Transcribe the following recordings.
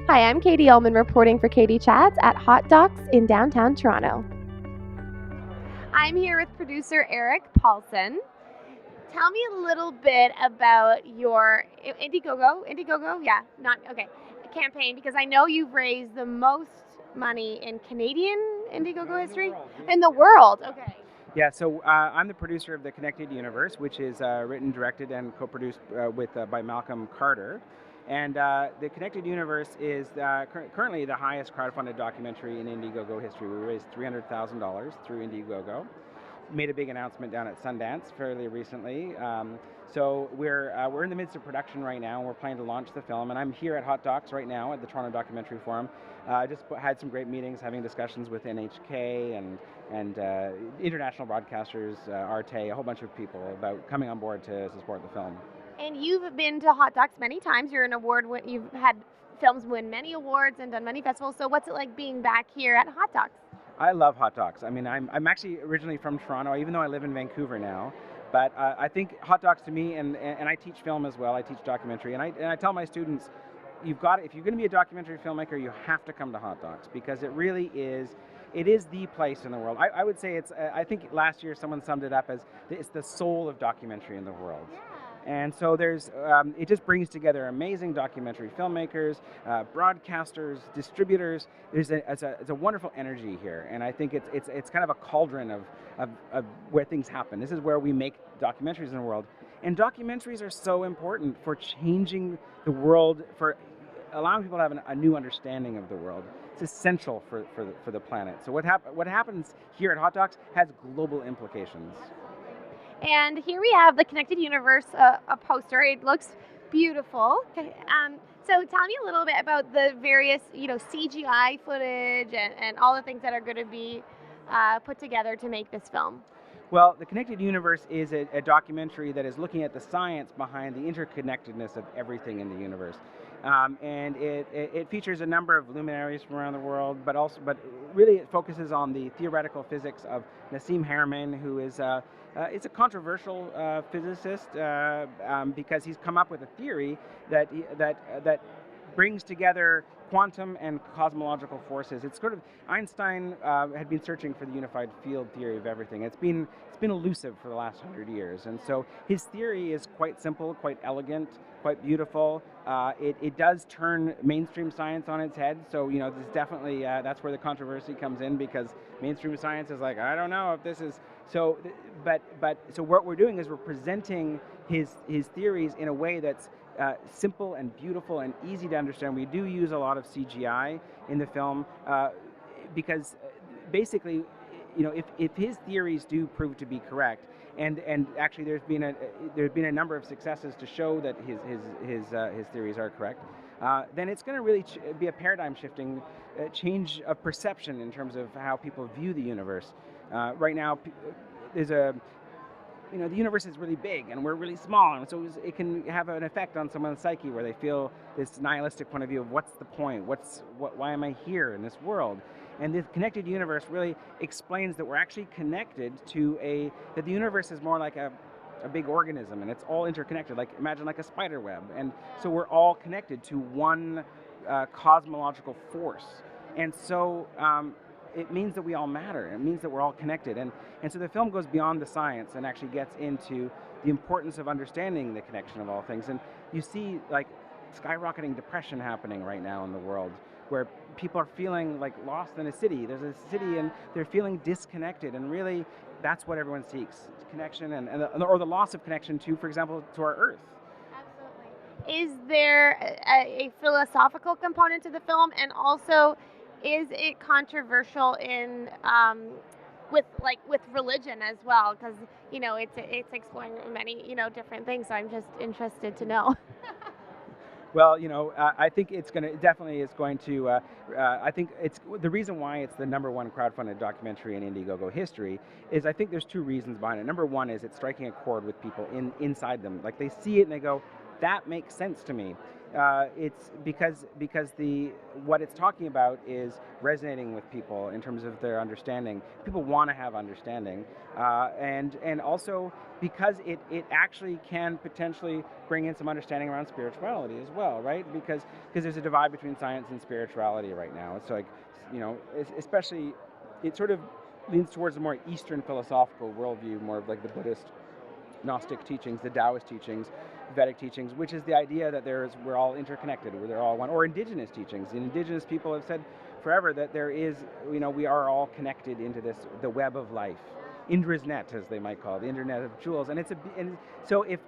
Hi, I'm Katie Uhlmann reporting for Katie Chats at hotDOCS in downtown Toronto. I'm here with producer Erik Paulsson. Tell me a little bit about your Indiegogo, campaign, because I know you've raised the most money in Canadian Indiegogo history? In the world, okay. Yeah, so I'm the producer of The Connected Universe, which is written, directed, and co-produced by Malcolm Carter. And The Connected Universe is currently the highest crowdfunded documentary in Indiegogo history. We raised $300,000 through Indiegogo. Made a big announcement down at Sundance fairly recently. So we're in the midst of production right now, and we're planning to launch the film. And I'm here at hotDOCS right now at the Toronto Documentary Forum. I just had some great meetings, having discussions with NHK and international broadcasters, Arte, a whole bunch of people about coming on board to support the film. And you've been to hotDOCS many times. You're an you've had films win many awards and done many festivals. So what's it like being back here at hotDOCS? I love hotDOCS. I mean, I'm actually originally from Toronto, even though I live in Vancouver now. But I think hotDOCS to me, and I teach film as well. I teach documentary, and I tell my students, if you're going to be a documentary filmmaker, you have to come to hotDOCS, because it really is. It is the place in the world. I would say it's. I think last year someone summed it up as it's the soul of documentary in the world. Yeah. And so it just brings together amazing documentary filmmakers, broadcasters, distributors. It's a wonderful energy here, and I think it's kind of a cauldron of where things happen. This is where we make documentaries in the world, and documentaries are so important for changing the world, for allowing people to have a new understanding of the world. It's essential for the planet. So what happens here at hotDOCS has global implications. And here we have the Connected Universe, a poster. It looks beautiful. So tell me a little bit about the various, CGI footage and all the things that are going to be put together to make this film. Well, The Connected Universe is a documentary that is looking at the science behind the interconnectedness of everything in the universe. And it features a number of luminaries from around the world, but really it focuses on the theoretical physics of Nassim Haramein, who is a controversial physicist because he's come up with a theory that brings together quantum and cosmological forces. It's sort of Einstein had been searching for the unified field theory of everything. It's been elusive for the last 100 years, and so his theory is quite simple, quite elegant, quite beautiful. It does turn mainstream science on its head. So there's definitely that's where the controversy comes in, because mainstream science is like, I don't know if this is so. So what we're doing is we're presenting his theories in a way that's simple and beautiful and easy to understand. We do use a lot of CGI in the film because basically, if his theories do prove to be correct, and actually there's been a number of successes to show that his theories are correct, then it's going to really be a paradigm shifting change of perception in terms of how people view the universe. Right now, there's the universe is really big and we're really small, and so it can have an effect on someone's psyche where they feel this nihilistic point of view of what's the point, why am I here in this world? And the Connected Universe really explains that we're actually connected that the universe is more like a big organism, and it's all interconnected. Like, imagine like a spider web, and so we're all connected to one cosmological force. And so it means that we all matter. It means that we're all connected. And so the film goes beyond the science and actually gets into the importance of understanding the connection of all things. And you see like skyrocketing depression happening right now in the world, where people are feeling like lost in a city. There's a city and they're feeling disconnected, and really that's what everyone seeks, connection or the loss of connection to, for example, to our Earth. Absolutely. Is there a philosophical component to the film, and also is it controversial in with religion as well? Because it's exploring many different things. So I'm just interested to know. Well, I think I think it's the reason why it's the #1 crowdfunded documentary in Indiegogo history is I think there's two reasons behind it. Number one is it's striking a chord with people inside them. Like, they see it and they go, that makes sense to me. it's because what it's talking about is resonating with people in terms of their understanding. People want to have understanding, and also because it actually can potentially bring in some understanding around spirituality as well, right? Because there's a divide between science and spirituality right now. It's like, especially it sort of leans towards a more Eastern philosophical worldview, more of like the Buddhist Gnostic teachings, the Taoist teachings, Vedic teachings, which is the idea that we're all interconnected, they're all one, or indigenous teachings. The indigenous people have said forever that there is, we are all connected into the web of life, Indra's net, as they might call it, the internet of jewels. And so if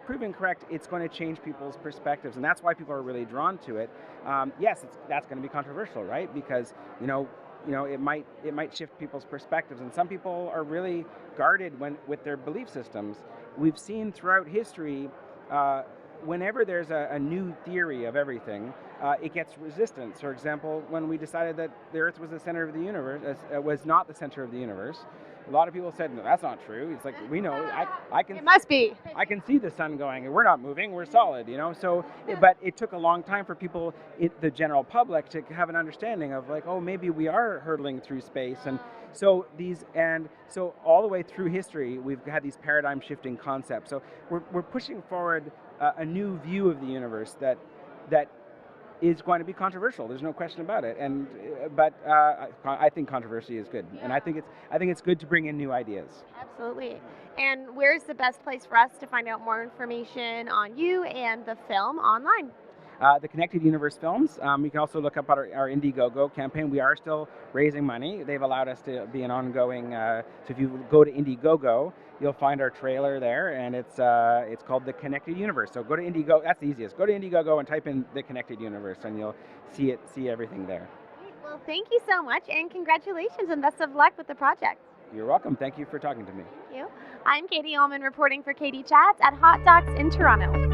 proven correct, it's going to change people's perspectives, and that's why people are really drawn to it. Yes, that's going to be controversial, right? Because it might shift people's perspectives, and some people are really guarded with their belief systems. We've seen throughout history, whenever there's a new theory of everything, it gets resistance. For example, when we decided that the Earth was the center of the universe, was not the center of the universe, a lot of people said, no, that's not true. It's like, we know, it must be. I can see the sun going, we're not moving, we're solid, So, but it took a long time for people, the general public, to have an understanding of like, oh, maybe we are hurtling through space. And so all the way through history, we've had these paradigm shifting concepts. So we're pushing forward a new view of the universe that is going to be controversial. There's no question about it. But I think controversy is good, and I think it's good to bring in new ideas. Absolutely. And where's the best place for us to find out more information on you and the film online? The Connected Universe Films. You can also look up our Indiegogo campaign. We are still raising money. They've allowed us to be an ongoing. So if you go to Indiegogo, you'll find our trailer there, and it's called The Connected Universe. So go to Indiegogo. That's the easiest. Go to Indiegogo and type in The Connected Universe, and you'll see everything there. Great. Well, thank you so much, and congratulations, and best of luck with the project. You're welcome. Thank you for talking to me. Thank you. I'm Katie Uhlmann reporting for Katie Chats at hotDOCS in Toronto.